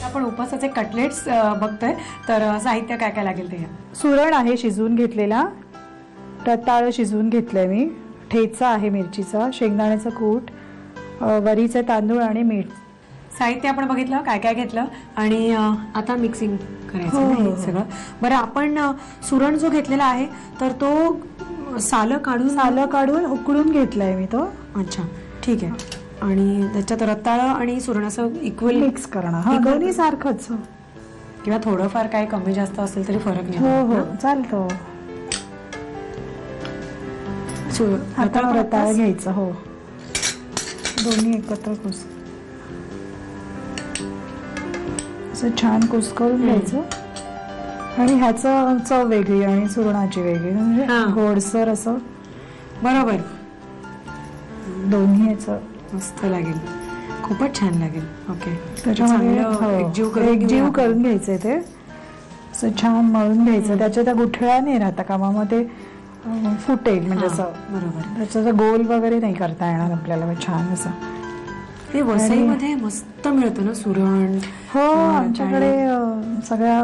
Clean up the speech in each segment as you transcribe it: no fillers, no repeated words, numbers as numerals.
आपण उपासाचे कटलेट्स बघतोय, तर साहित्य काय काय लागेल ते? सुरण आहे शिजवून घेतलेला, रताळं शिजवून घेतलंय मी, ठेचा आहे मिरचीचा, शेंगदाण्याचं कूट, वरीचे तांदूळ आणि मीठ. साहित्य आपण बघितलं काय काय घेतलं आणि आता मिक्सिंग करायचं हो, ना हे हो. सगळं. बरं, आपण सुरण जो घेतलेला आहे तर तो सालं काढून उकळून घेतलाय मी तो. अच्छा, ठीक आहे. आणि त्याच्यात रताळं आणि सुरण असं इक्वल मिक्स करणं, दोन्ही सारखंच. किंवा थोडंफार काय कमी जास्त असेल तरी फरक नाही. हो हो चालतं. आता रताळ घ्यायचं, हो, दोन्ही एकत्र असं छान कुस्करून घ्यायचं. आणि ह्याचं चव वेगळी आणि सुरणाची वेगळी, म्हणजे गोडसर असं. बरोबर, दोन्ही याचं मस्त लागेल, खूपच छान लागेल. ओके, त्याच्यामध्ये एकजीव करून घ्यायचंय ते, असं छान मळून घ्यायचं. त्याच्या त्या गुठळ्या नाही राहता कामा, मग ते फुटेल, म्हणजे असं. बरोबर, त्याचं गोल वगैरे नाही करता येणार आपल्याला. छान असं हे वसईमध्ये मस्त मिळतं ना सुरण. हो, आमच्याकडे सगळ्या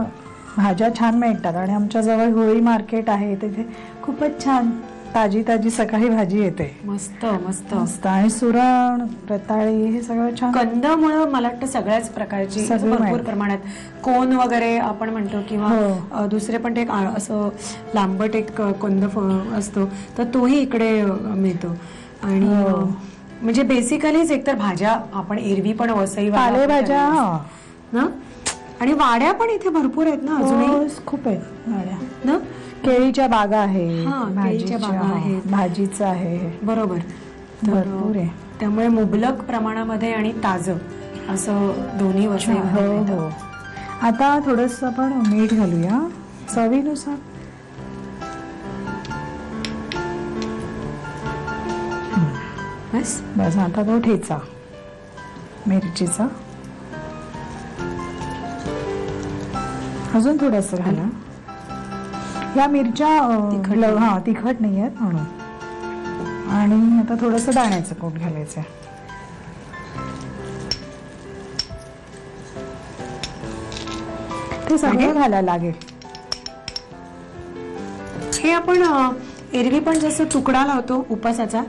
भाज्या छान मिळतात आणि आमच्या जवळ होळी मार्केट आहे, तिथे खूपच छान ताजी ताजी सकाळी भाजी येते. मस्त मस्त मस्त. आणि सुरण, रताळी हे सगळं छान. कंदमुळं मला वाटतं सगळ्याच प्रकारची भरपूर प्रमाणात, कोण वगैरे आपण म्हणतो, किंवा दुसरे पण ते असं लांबट एक कंद असतो, तर तोही इकडे मिळतो. आणि म्हणजे बेसिकलीच एकतर भाज्या आपण एरवी पण वसई पालेभाज्या ना, आणि वाड्या पण इथे भरपूर आहेत ना, अजूनही खूप आहेत वाड्या ना. केळीच्या बागा आहे, भाजीचं आहे. बरोबर, भरपूर आहे. त्यामुळे मुबलक प्रमाणामध्ये आणि ताजं असं दोन्ही वस्तू. हो. आता थोडंसं आपण मीठ घालूया चवीनुसार. बस. आता तो ठेचा मिरचीचा अजून थोडंसं घाला. या मिरच्या तिखट नाही आहेत म्हणून. आणि आता थोडंसं दाण्याचं कूट घालायचं. ते सगळं घालायला लागेल. हे आपण एरवी पण जसं तुकडा लावतो उपासाचा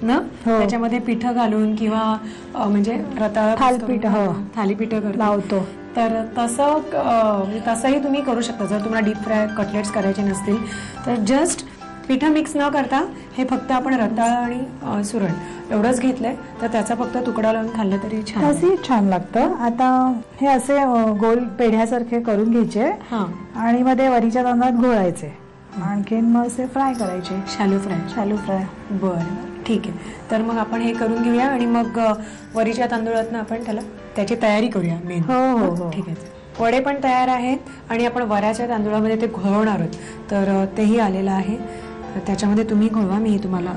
ना, त्याच्यामध्ये पीठ घालून किंवा म्हणजे रताळ थालीपीठ लावतो, तर तसंही तुम्ही करू शकता. जर तुम्हाला डीप फ्राय कटलेट्स करायचे नसतील तर जस्ट पीठ मिक्स न करता हे फक्त आपण रताळ आणि सुरण एवढंच घेतलंय, तर त्याचा फक्त तुकडा लावून खाल्लं तरी छान लागतं. आता हे असे गोल पेढ्यासारखे करून घ्यायचे आणि मध्ये वरीच्या तांदळात घोळायचे. आणखीन मग असे फ्राय करायचे, शालो फ्राय. बरं, ठीक आहे. तर मग आपण हे करून घेऊया आणि मग वरीच्या तांदूळातनं आपण त्याची तयारी करूया मेन. हो, ठीक आहे. वडे पण तयार आहेत आणि आपण वऱ्याच्या तांदूळामध्ये ते घोळवणार आहोत, तर तेही आलेलं आहे. त्याच्यामध्ये तुम्ही घोळवा, मी तुम्हाला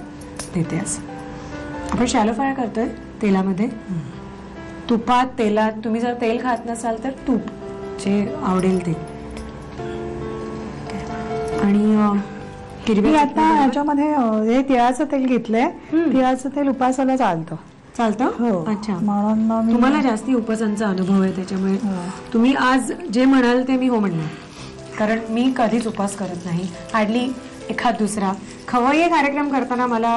देते. असं आपण शॅलो फ्राय करतोय तेलामध्ये, तुपात, तेलात. तुम्ही जर तेल खात नसाल तर तूप, जे आवडेल ते. आणि आता ह्याच्यामध्ये हे तिळाचं तेल घेतलंय. तिळाचं तेल उपासाला चालतं. हो, अच्छा. म्हणून तुम्हाला जास्ती उपासांचा अनुभव आहे, त्याच्यामुळे तुम्ही आज जे म्हणाल ते मी हो म्हणणार. कारण मी कधीच उपास करत नाही, हार्डली एखाद दुसरा. खवय्ये कार्यक्रम करताना मला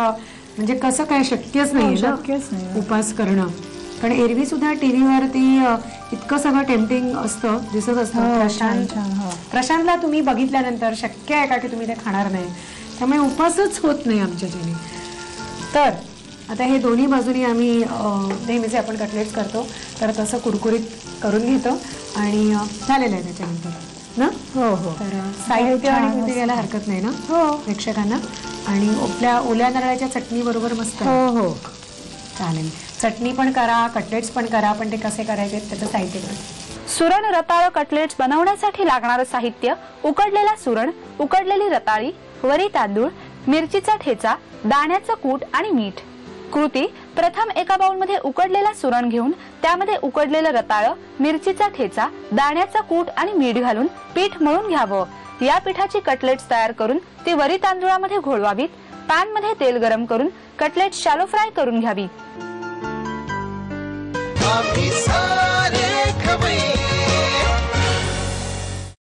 म्हणजे कसं काय शक्यच नाही उपास करणं. कारण एरवी सुद्धा टीव्हीवरती इतकं सगळं टेम्पटिंग असतं, दिसत असतं. प्रशांतला तुम्ही बघितल्यानंतर शक्य आहे का की तुम्ही ते खाणार नाही, त्यामुळे उपासच होत नाही आमच्याच्याने. तर आता हे दोन्ही बाजूनी आम्ही नेहमीचे आपण कटलेट्स करतो, तर तसं कुरकुरीत करून घेतो आणि झालेलं आहे त्याच्यानंतर ना. हो. तर साहित्य आणि कुठे घ्यायला हरकत नाही ना प्रेक्षकांना. आणि ओल्या नारळाच्या चटणी बरोबर मस्त. हो, चालेल. चटणी पण करा, कटलेट्स पण करा, पण ते कसे करायचे त्याचं साहित्य करा. सुरण रताळ कटलेट्स बनवण्यासाठी लागणारं साहित्य: उकडलेला सुरण, उकडलेली रताळी, वरी तांदूळ, मिरचीचा ठेचा, दाण्याचं कूट आणि मीठ. कृती: प्रथम एका बाउलमध्ये उकडलेला सुरण घेऊन त्यामध्ये उकडलेलं रताळ, मिरचीचा ठेचा, दाण्याचं कूट आणि मीठ घालून पीठ मळून घ्यावं. या पिठाची कटलेट्स तयार करून ती वरी तांदूळामध्ये घोळवावीत. पॅन मध्ये तेल गरम करून कटलेट्स शॅलो फ्राय करून घ्यावी. आम्ही